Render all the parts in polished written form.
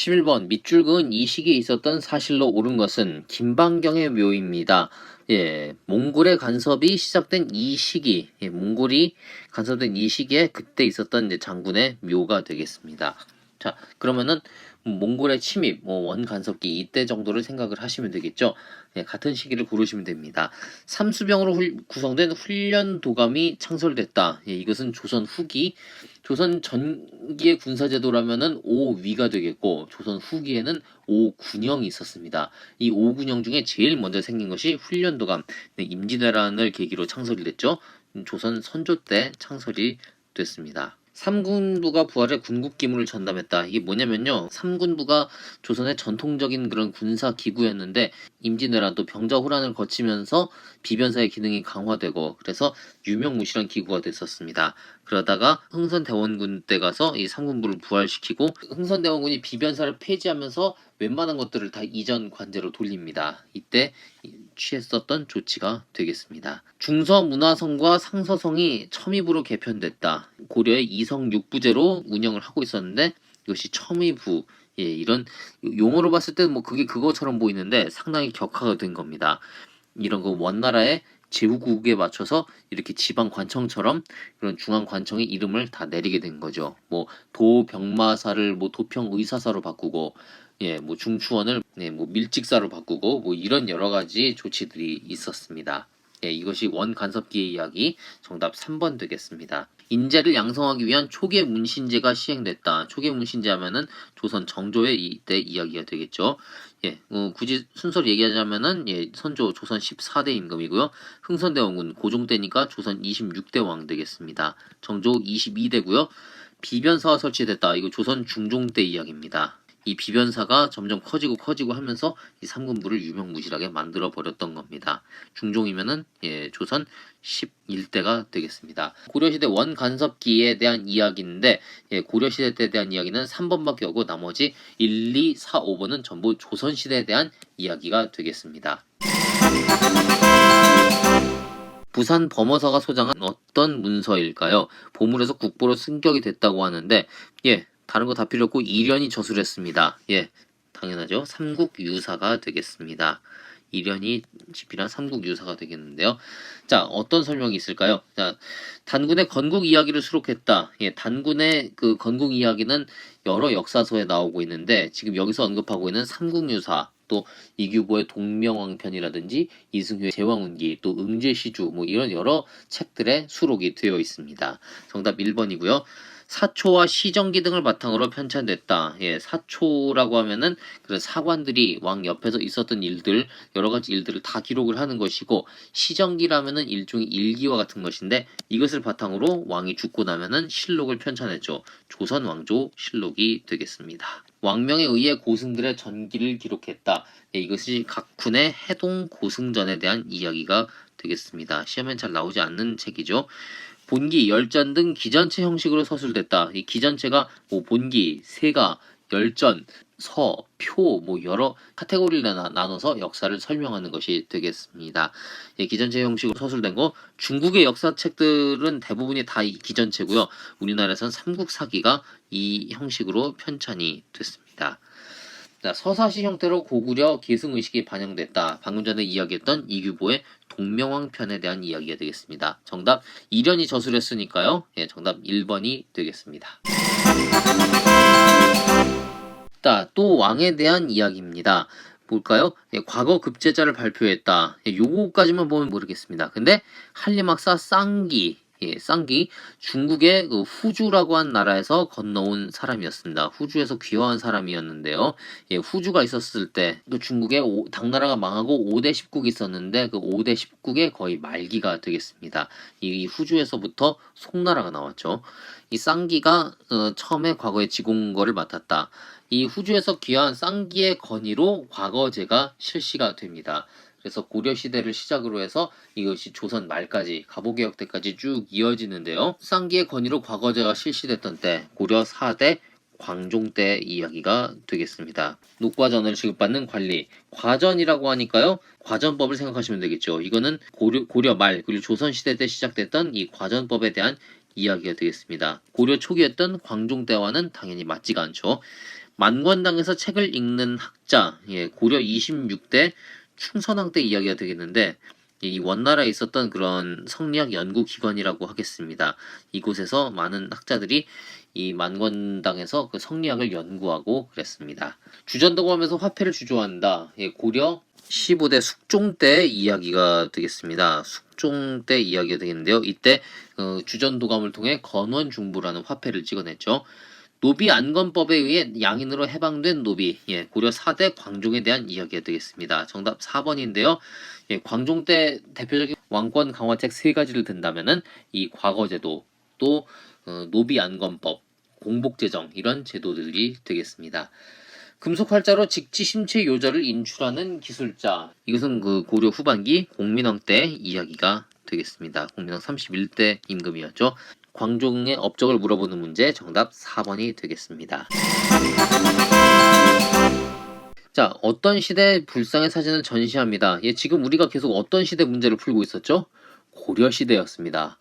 11번 밑줄 그은 이 시기에 있었던 사실로 옳은 것은 김방경의 묘입니다. 예, 몽골의 간섭이 시작된 이 시기, 몽골이 간섭된 이 시기에 그때 있었던 이제 장군의 묘가 되겠습니다. 자, 그러면은 몽골의 침입, 원간섭기 이때 정도를 생각을 하시면 되겠죠. 예, 같은 시기를 고르시면 됩니다. 삼수병으로 구성된 훈련 도감이 창설됐다. 예, 이것은 조선 후기, 조선 전기의 군사제도라면은 5위가 되겠고, 조선 후기에는 5군영이 있었습니다. 이 5군영 중에 제일 먼저 생긴 것이 훈련도감, 네, 임진왜란을 계기로 창설이 됐죠. 조선 선조 때 창설이 됐습니다. 삼군부가 부활해 군국기물을 전담했다. 이게 뭐냐면요, 삼군부가 조선의 전통적인 그런 군사 기구였는데 임진왜란 또 병자호란을 거치면서 비변사의 기능이 강화되고 그래서 유명무실한 기구가 됐었습니다. 그러다가 흥선대원군 때 가서 이 삼군부를 부활시키고 흥선대원군이 비변사를 폐지하면서 웬만한 것들을 다 이전 관제로 돌립니다. 이때 취했었던 조치가 되겠습니다. 중서문화성과 상서성이 첨의부로 개편됐다. 고려의 이성 육부제로 운영을 하고 있었는데 이것이 첨의부, 예, 이런 용어로 봤을 때는 뭐 그게 그거처럼 보이는데 상당히 격화가 된 겁니다. 이런 거 원나라의 제후국에 맞춰서 이렇게 지방 관청처럼 그런 중앙 관청의 이름을 다 내리게 된 거죠. 뭐 도병마사를 뭐 도평의사사로 바꾸고, 예, 뭐 중추원을 네, 뭐 밀직사로 바꾸고 뭐 이런 여러 가지 조치들이 있었습니다. 예, 이것이 원간섭기의 이야기, 정답 3번 되겠습니다. 인재를 양성하기 위한 초계 문신제가 시행됐다. 초계 문신제 하면은 조선 정조의 이때 이야기가 되겠죠. 예, 굳이 순서를 얘기하자면은, 예, 선조 조선 14대 임금이고요. 흥선대원군 고종 때니까 조선 26대 왕 되겠습니다. 정조 22대고요. 비변사가 설치됐다. 이거 조선 중종 때 이야기입니다. 이 비변사가 점점 커지고 하면서 이 삼군부를 유명무실하게 만들어 버렸던 겁니다. 중종이면은, 예, 조선 11대가 되겠습니다. 고려시대 원간섭기에 대한 이야기인데, 예, 고려시대 때에 대한 이야기는 3번밖에 없고 나머지 1, 2, 4, 5번은 전부 조선시대에 대한 이야기가 되겠습니다. 부산 범어사가 소장한 어떤 문서일까요? 보물에서 국보로 승격이 됐다고 하는데, 예, 다른 거 다 필요 없고 이련이 저술했습니다. 예, 당연하죠. 삼국유사가 되겠습니다. 이련이 집필한 삼국유사가 되겠는데요. 자, 어떤 설명이 있을까요? 자, 단군의 건국 이야기를 수록했다. 예, 단군의 그 건국 이야기는 여러 역사서에 나오고 있는데 지금 여기서 언급하고 있는 삼국유사, 또 이규보의 동명왕편이라든지 이승효의 제왕운기, 또 응제시주, 뭐 이런 여러 책들에 수록이 되어 있습니다. 정답 1번이고요. 사초와 시정기 등을 바탕으로 편찬됐다. 예, 사초라고 하면은 그런 사관들이 왕 옆에서 있었던 일들, 여러 가지 일들을 다 기록을 하는 것이고, 시정기라면은 일종의 일기와 같은 것인데 이것을 바탕으로 왕이 죽고 나면은 실록을 편찬했죠. 조선 왕조 실록이 되겠습니다. 왕명에 의해 고승들의 전기를 기록했다. 예, 이것이 각군의 해동 고승전에 대한 이야기가 되겠습니다. 시험엔 잘 나오지 않는 책이죠. 본기, 열전 등 기전체 형식으로 서술됐다. 이 기전체가 뭐 본기, 세가, 열전, 서, 표, 뭐 여러 카테고리를 나눠서 역사를 설명하는 것이 되겠습니다. 예, 기전체 형식으로 서술된 거, 중국의 역사책들은 대부분이 다 이 기전체고요. 우리나라에서는 삼국사기가 이 형식으로 편찬이 됐습니다. 자, 서사시 형태로 고구려 계승의식이 반영됐다. 방금 전에 이야기했던 이규보의 동명왕편에 대한 이야기가 되겠습니다. 정답 이련이 저술했으니까요. 예, 정답 1번이 되겠습니다. 자, 또 왕에 대한 이야기입니다. 볼까요? 예, 과거 급제자를 발표했다. 예, 요거까지만 보면 모르겠습니다. 근데 한리막사 쌍기, 예, 쌍기, 중국의 그 후주라고 한 나라에서 건너온 사람이었습니다. 후주에서 귀화한 사람이었는데요. 예, 후주가 있었을 때 그 중국의 당나라가 망하고 5대 10국이 있었는데 그 5대 10국의 거의 말기가 되겠습니다. 이 후주에서부터 송나라가 나왔죠. 이 쌍기가 처음에 과거에 지공거를 맡았다. 이 후주에서 귀화한 쌍기의 건의로 과거제가 실시가 됩니다. 그래서 고려시대를 시작으로 해서 이것이 조선 말까지, 갑오개혁 때까지 쭉 이어지는데요. 쌍기의 건의로 과거제가 실시됐던 때, 고려 4대 광종 때 이야기가 되겠습니다. 녹과전을 지급받는 관리, 과전이라고 하니까요. 과전법을 생각하시면 되겠죠. 이거는 고려 말, 그리고 조선시대 때 시작됐던 이 과전법에 대한 이야기가 되겠습니다. 고려 초기였던 광종 때와는 당연히 맞지가 않죠. 만관당에서 책을 읽는 학자, 고려 26대 충선왕 때 이야기가 되겠는데 이 원나라에 있었던 그런 성리학 연구기관이라고 하겠습니다. 이곳에서 많은 학자들이 이 만관당에서 그 성리학을 연구하고 그랬습니다. 주전도감에서 화폐를 주조한다. 고려 15대 숙종 때 이야기가 되겠습니다. 숙종 때 이야기가 되겠는데요. 이때 주전도감을 통해 건원중부라는 화폐를 찍어냈죠. 노비 안건법에 의해 양인으로 해방된 노비, 고려 4대 광종에 대한 이야기가 되겠습니다. 정답 4번인데요. 광종 때 대표적인 왕권 강화책 3가지를 든다면은 이 과거제도, 또 노비 안건법, 공복제정 이런 제도들이 되겠습니다. 금속 활자로 직지 심체 요절을 인출하는 기술자. 이것은 그 고려 후반기 공민왕 때 이야기가 되겠습니다. 공민왕 31대 임금이었죠. 광종의 업적을 물어보는 문제 정답 4번이 되겠습니다. 자, 어떤 시대 불상의 사진을 전시합니다. 지금 우리가 계속 어떤 시대 문제를 풀고 있었죠? 고려 시대였습니다.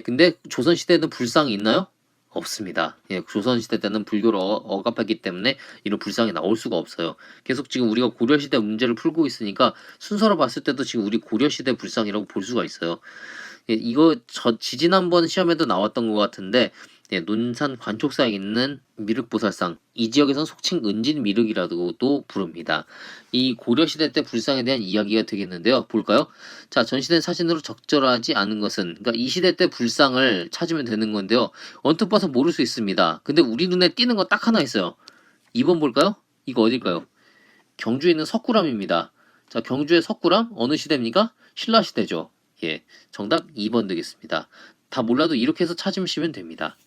근데 조선 시대에는 불상이 있나요? 없습니다. 조선 시대 때는 불교를 억압했기 때문에 이런 불상이 나올 수가 없어요. 계속 지금 우리가 고려 시대 문제를 풀고 있으니까 순서로 봤을 때도 지금 우리 고려 시대 불상이라고 볼 수가 있어요. 이거 지지난번 시험에도 나왔던 것 같은데 논산 관촉사에 있는 미륵보살상, 이 지역에선 속칭 은진미륵이라고도 부릅니다. 이 고려시대 때 불상에 대한 이야기가 되겠는데요. 볼까요? 자, 전시된 사진으로 적절하지 않은 것은, 그러니까 이 시대 때 불상을 찾으면 되는 건데요. 언뜻 봐서 모를 수 있습니다. 근데 우리 눈에 띄는 거 딱 하나 있어요. 2번 볼까요? 이거 어딜까요? 경주에 있는 석굴암입니다. 자, 경주의 석굴암 어느 시대입니까? 신라시대죠. 정답 2번 되겠습니다. 다 몰라도 이렇게 해서 찾으시면 됩니다.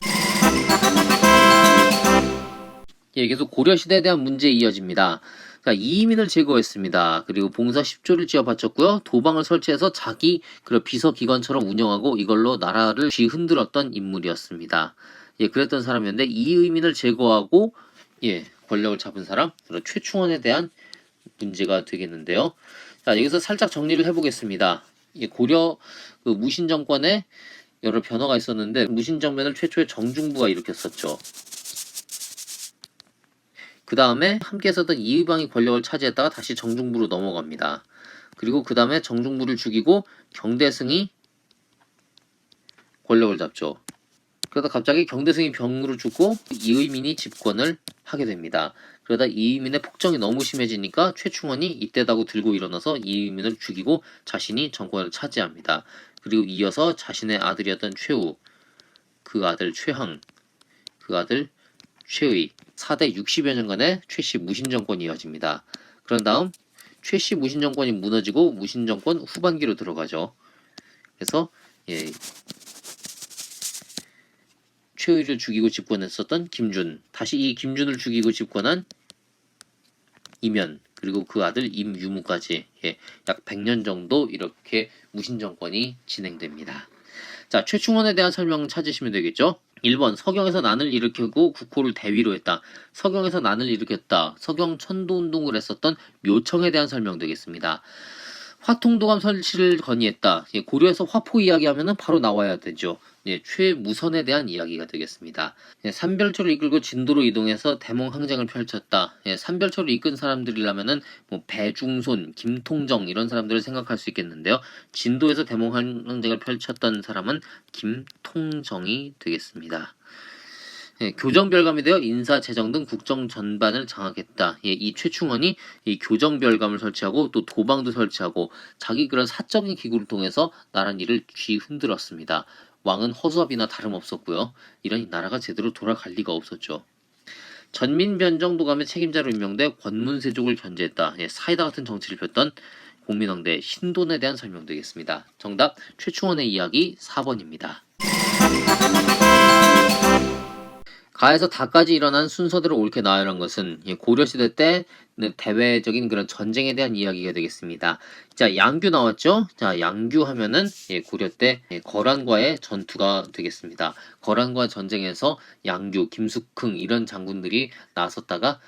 계속 고려시대에 대한 문제 이어집니다. 자, 이민을 제거했습니다. 그리고 봉사 10조를 지어 바쳤고요. 도방을 설치해서 자기 비서기관처럼 운영하고 이걸로 나라를 뒤흔들었던 인물이었습니다. 그랬던 사람이었는데 이의민을 제거하고 권력을 잡은 사람, 최충원에 대한 문제가 되겠는데요. 자, 여기서 살짝 정리를 해보겠습니다. 고려 무신정권에 여러 변화가 있었는데 무신정변을 최초의 정중부가 일으켰었죠. 그 다음에 함께 했었던 이의방이 권력을 차지했다가 다시 정중부로 넘어갑니다. 그리고 그 다음에 정중부를 죽이고 경대승이 권력을 잡죠. 그러다 갑자기 경대승이 병으로 죽고 이의민이 집권을 하게 됩니다. 그러다 이의민의 폭정이 너무 심해지니까 최충원이 이때다고 들고 일어나서 이의민을 죽이고 자신이 정권을 차지합니다. 그리고 이어서 자신의 아들이었던 최우, 그 아들 최항, 그 아들 최의, 4대 60여 년간의 최씨 무신정권이 이어집니다. 그런 다음 최씨 무신정권이 무너지고 무신정권 후반기로 들어가죠. 그래서 최의를 죽이고 집권했었던 김준, 다시 이 김준을 죽이고 집권한 이면, 그리고 그 아들 임유무까지 약 100년 정도 이렇게 무신정권이 진행됩니다. 자, 최충원에 대한 설명 찾으시면 되겠죠? 1번 서경에서 난을 일으키고 국호를 대위로 했다. 서경에서 난을 일으켰다. 서경 천도운동을 했었던 묘청에 대한 설명 되겠습니다. 화통도감 설치를 건의했다. 고려에서 화포 이야기하면 바로 나와야 되죠. 최무선에 대한 이야기가 되겠습니다. 삼별초를 이끌고 진도로 이동해서 대몽 항쟁을 펼쳤다. 삼별초를 이끈 사람들이라면은 배중손, 김통정 이런 사람들을 생각할 수 있겠는데요. 진도에서 대몽 항쟁을 펼쳤던 사람은 김통정이 되겠습니다. 교정별감이 되어 인사, 재정 등 국정 전반을 장악했다. 이 최충원이 이 교정별감을 설치하고 또 도방도 설치하고 자기 그런 사적인 기구를 통해서 나란 일을 뒤흔들었습니다. 왕은 허수아비나 다름없었고요. 이런 나라가 제대로 돌아갈 리가 없었죠. 전민변정도감의 책임자로 임명돼 권문세족을 견제했다. 사이다 같은 정치를 폈던 공민왕대 신돈에 대한 설명되겠습니다. 정답 최충원의 이야기 4번입니다. 가에서 다까지 일어난 순서대로 옳게 나열한 것은 고려시대 때 대외적인 그런 전쟁에 대한 이야기가 되겠습니다. 자, 양규 나왔죠? 자, 양규 하면은 고려 때 거란과의 전투가 되겠습니다. 거란과 전쟁에서 양규, 김숙흥 이런 장군들이 나섰다가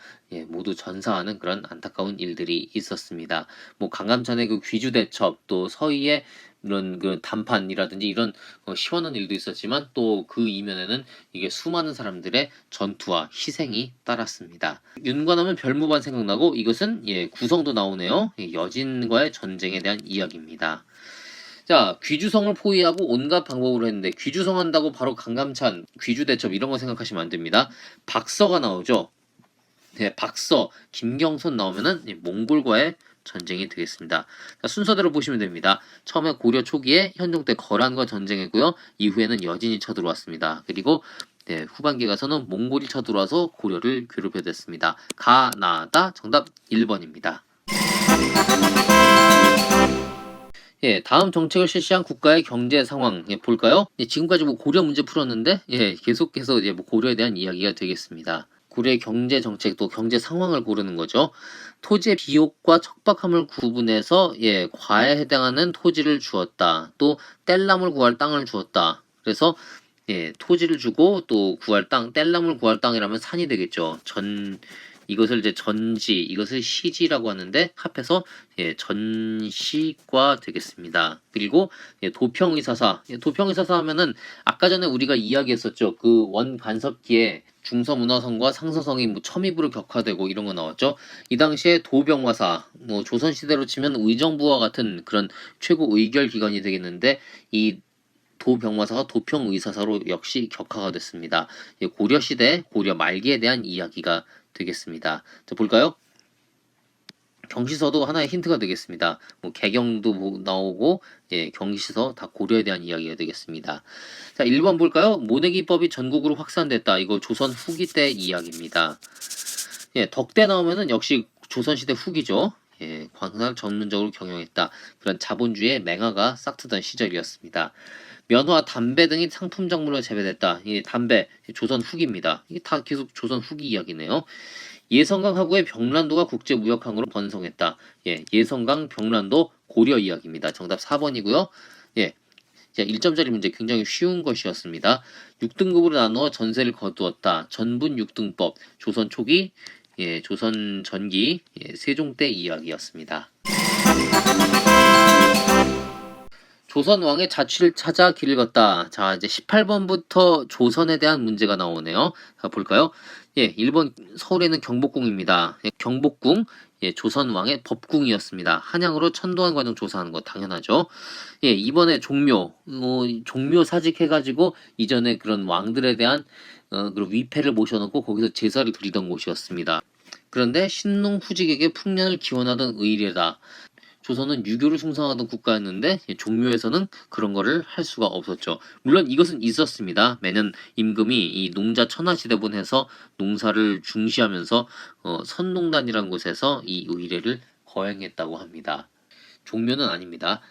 모두 전사하는 그런 안타까운 일들이 있었습니다. 강감찬의 그 귀주대첩, 또 서희의 이런 그 단판이라든지 이런 시원한 일도 있었지만 또 그 이면에는 이게 수많은 사람들의 전투와 희생이 따랐습니다. 윤관하면 별무반 생각나고 이것은 구성도 나오네요. 여진과의 전쟁에 대한 이야기입니다. 자, 귀주성을 포위하고 온갖 방법으로 했는데 귀주성 한다고 바로 강감찬, 귀주대첩 이런 거 생각하시면 안 됩니다. 박서가 나오죠. 네, 박서, 김경손 나오면은 몽골과의 전쟁이 되겠습니다. 자, 순서대로 보시면 됩니다. 처음에 고려 초기에 현종 때 거란과 전쟁했고요. 이후에는 여진이 쳐들어왔습니다. 그리고 후반기에 가서는 몽골이 쳐들어와서 고려를 괴롭혀 됐습니다. 가나다 정답 1번입니다. 다음 정책을 실시한 국가의 경제 상황 볼까요? 지금까지 뭐 고려 문제 풀었는데 계속해서 뭐 고려에 대한 이야기가 되겠습니다. 고려의 경제 정책 또 경제 상황을 고르는 거죠. 토지의 비옥과 척박함을 구분해서 과에 해당하는 토지를 주었다. 또 뗄나물 구할 땅을 주었다. 그래서 토지를 주고 또 구할 땅, 뗄나물 구할 땅이라면 산이 되겠죠. 이것을 이제 전지, 이것을 시지라고 하는데 합해서 전시과 되겠습니다. 그리고 도평의사사, 도평의사사 하면은 아까 전에 우리가 이야기했었죠. 그 원간섭기에 중서문화성과 상서성이 뭐 첨입으로 격화되고 이런 거 나왔죠. 이 당시에 도병화사, 뭐 조선시대로 치면 의정부와 같은 그런 최고 의결 기관이 되겠는데 이 도병화사가 도평의사사로 역시 격화가 됐습니다. 고려시대, 고려 말기에 대한 이야기가 되겠습니다. 자, 볼까요? 경시서도 하나의 힌트가 되겠습니다. 뭐 개경도 나오고 경시서 다 고려에 대한 이야기가 되겠습니다. 자, 1번 볼까요? 모내기법이 전국으로 확산됐다. 이거 조선 후기 때 이야기입니다. 덕대 나오면은 역시 조선시대 후기죠. 광산을 전문적으로 경영했다. 그런 자본주의의 맹아가 싹트던 시절이었습니다. 면화, 담배 등이 상품 작물로 재배됐다. 담배, 조선 후기입니다. 이게 다 계속 조선 후기 이야기네요. 예성강 하구의 병란도가 국제무역항으로 번성했다. 예성강, 병란도, 고려 이야기입니다. 정답 4번이고요. 자, 1점짜리 문제 굉장히 쉬운 것이었습니다. 6등급으로 나누어 전세를 거두었다. 전분 6등법, 조선 초기, 조선 전기, 세종 때 이야기였습니다. 조선 왕의 자취를 찾아 길을 걷다. 자, 이제 18번부터 조선에 대한 문제가 나오네요. 자, 볼까요? 1번 서울에는 경복궁입니다. 경복궁, 조선 왕의 법궁이었습니다. 한양으로 천도한 과정 조사하는 거 당연하죠. 이번에 종묘, 종묘 사직해가지고 이전에 그런 왕들에 대한 그런 위패를 모셔놓고 거기서 제사를 드리던 곳이었습니다. 그런데 신농 후직에게 풍년을 기원하던 의례다. 조선은 유교를 숭상하던 국가였는데 종묘에서는 그런 거를 할 수가 없었죠. 물론 이것은 있었습니다. 매년 임금이 이 농자 천하시대본 해서 농사를 중시하면서 선농단이라는 곳에서 이 의례를 거행했다고 합니다. 종묘는 아닙니다.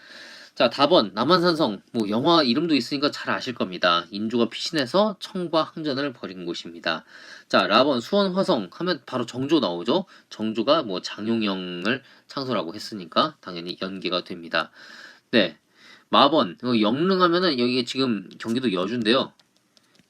자, 답은 남한산성. 뭐 영화 이름도 있으니까 잘 아실 겁니다. 인조가 피신해서 청과 항전을 벌인 곳입니다. 자, 라번 수원 화성 하면 바로 정조 나오죠. 정조가 뭐 장용영을 창설하고 했으니까 당연히 연계가 됩니다. 네. 마번 영릉 하면은 여기 지금 경기도 여주인데요.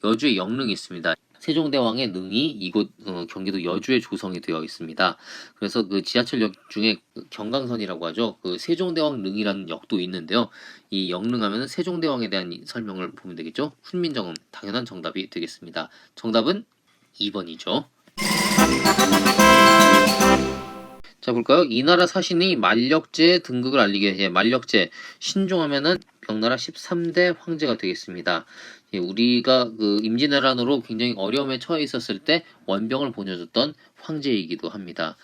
여주에 영릉이 있습니다. 세종대왕의 능이 이곳 경기도 여주에 조성이 되어 있습니다. 그래서 그 지하철역 중에 경강선이라고 하죠. 그 세종대왕 능이라는 역도 있는데요. 이 영릉하면 세종대왕에 대한 설명을 보면 되겠죠. 훈민정음 당연한 정답이 되겠습니다. 정답은 2번이죠. 자, 볼까요? 이 나라 사신이 만력제 등극을 알리게 만력제 신종하면은 명나라 13대 황제가 되겠습니다. 우리가 그 임진왜란으로 굉장히 어려움에 처해 있었을 때 원병을 보내줬던 황제이기도 합니다.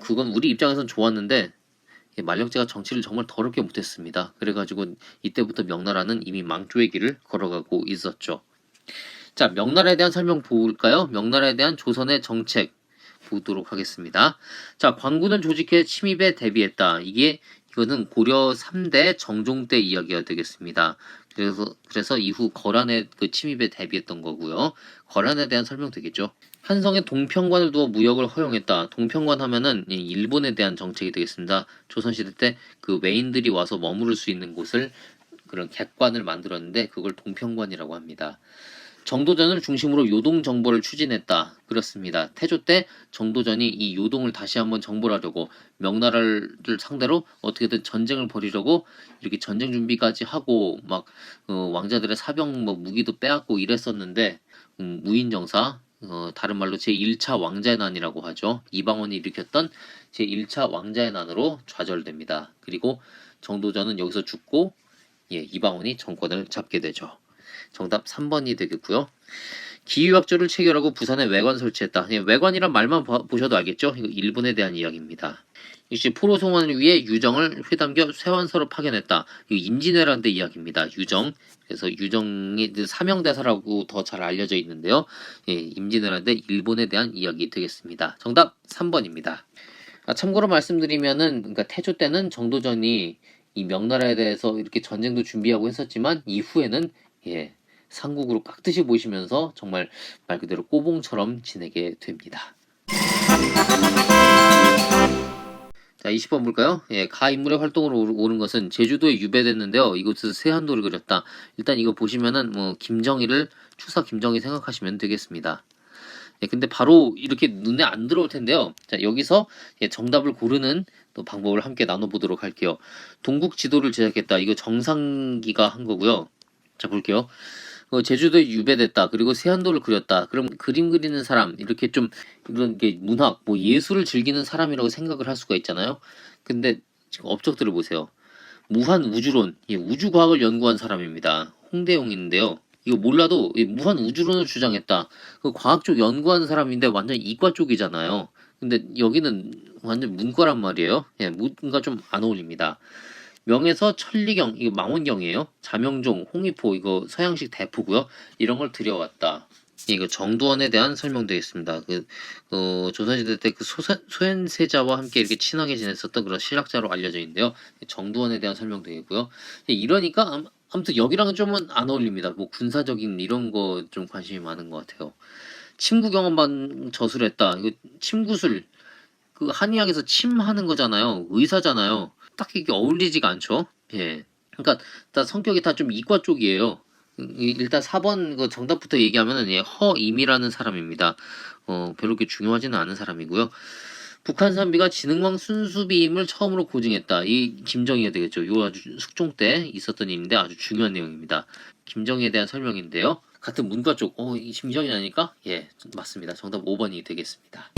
그건 우리 입장에선 좋았는데 만력제가 정치를 정말 더럽게 못했습니다. 그래가지고 이때부터 명나라는 이미 망조의 길을 걸어가고 있었죠. 자, 명나라에 대한 설명 볼까요? 명나라에 대한 조선의 정책 보도록 하겠습니다. 자, 광군을 조직해 침입에 대비했다. 이거는 고려 3대 정종 때 이야기가 되겠습니다. 그래서 이후 거란의 그 침입에 대비했던 거고요. 거란에 대한 설명 되겠죠. 한성에 동평관을 두어 무역을 허용했다. 동평관 하면은 일본에 대한 정책이 되겠습니다. 조선시대 때 그 외인들이 와서 머무를 수 있는 곳을 그런 객관을 만들었는데 그걸 동평관이라고 합니다. 정도전을 중심으로 요동 정벌을 추진했다. 그렇습니다. 태조 때 정도전이 이 요동을 다시 한번 정벌 하려고 명나라를 상대로 어떻게든 전쟁을 벌이려고 이렇게 전쟁 준비까지 하고 막 왕자들의 사병 뭐 무기도 빼앗고 이랬었는데 무인정사 다른 말로 제1차 왕자의 난이라고 하죠. 이방원이 일으켰던 제1차 왕자의 난으로 좌절됩니다. 그리고 정도전은 여기서 죽고 이방원이 정권을 잡게 되죠. 정답 3번이 되겠고요. 기유약조를 체결하고 부산에 외관 설치했다. 외관이란 말만 보셔도 알겠죠? 이거 일본에 대한 이야기입니다. 역시 포로 송환을 위해 유정을 회담겨 세완서로 파견했다. 이거 임진왜란 때 이야기입니다. 유정. 그래서 유정의 사명대사라고 더 잘 알려져 있는데요. 임진왜란 때 일본에 대한 이야기 되겠습니다. 정답 3번입니다. 참고로 말씀드리면은 그러니까 태조 때는 정도전이 이 명나라에 대해서 이렇게 전쟁도 준비하고 했었지만 이후에는 삼국으로 깍듯이 보시면서 정말 말 그대로 꼬봉처럼 지내게 됩니다. 자, 20번 볼까요? 가 인물의 활동으로 오른 것은 제주도에 유배됐는데요. 이곳에서 세한도를 그렸다. 일단 이거 보시면은 뭐 김정일을 추사 김정일 생각하시면 되겠습니다. 근데 바로 이렇게 눈에 안 들어올 텐데요. 자, 여기서 정답을 고르는 또 방법을 함께 나눠보도록 할게요. 동국 지도를 제작했다. 이거 정상기가 한 거고요. 자, 볼게요. 제주도에 유배됐다. 그리고 세안도를 그렸다. 그럼 그림 그리는 사람 이렇게 좀 이런 게 문학, 뭐 예술을 즐기는 사람이라고 생각을 할 수가 있잖아요. 근데 지금 업적들을 보세요. 무한 우주론, 우주과학을 연구한 사람입니다. 홍대용인데요. 이거 몰라도 무한 우주론을 주장했다. 그 과학 쪽 연구하는 사람인데 완전 이과 쪽이잖아요. 근데 여기는 완전 문과란 말이에요. 뭔가 좀 안 어울립니다. 명에서 천리경, 이거 망원경이에요. 자명종, 홍위포, 이거 서양식 대포고요. 이런 걸 들여왔다. 이거 정두원에 대한 설명되겠습니다. 조선시대 때 그 소현세자와 함께 이렇게 친하게 지냈었던 그런 실학자로 알려져 있는데요. 정두원에 대한 설명되겠고요. 이러니까 아무튼 여기랑은 좀은 안 어울립니다. 뭐 군사적인 이런 거 좀 관심이 많은 것 같아요. 침구 경험반 저술했다. 이거 침구술, 그 한의학에서 침하는 거잖아요. 의사잖아요. 딱히 이게 어울리지가 않죠. 그러니까 다 성격이 다 좀 이과 쪽이에요. 일단 4번 그 정답부터 얘기하면은 허임이라는 사람입니다. 별로 그렇게 중요하지는 않은 사람이고요. 북한 선비가 지능왕 순수비임을 처음으로 고증했다. 이 김정희가 되겠죠. 요 아주 숙종 때 있었던 일인데 아주 중요한 내용입니다. 김정희에 대한 설명인데요. 같은 문과 쪽, 이 김정희 아니까? 맞습니다. 정답 5번이 되겠습니다.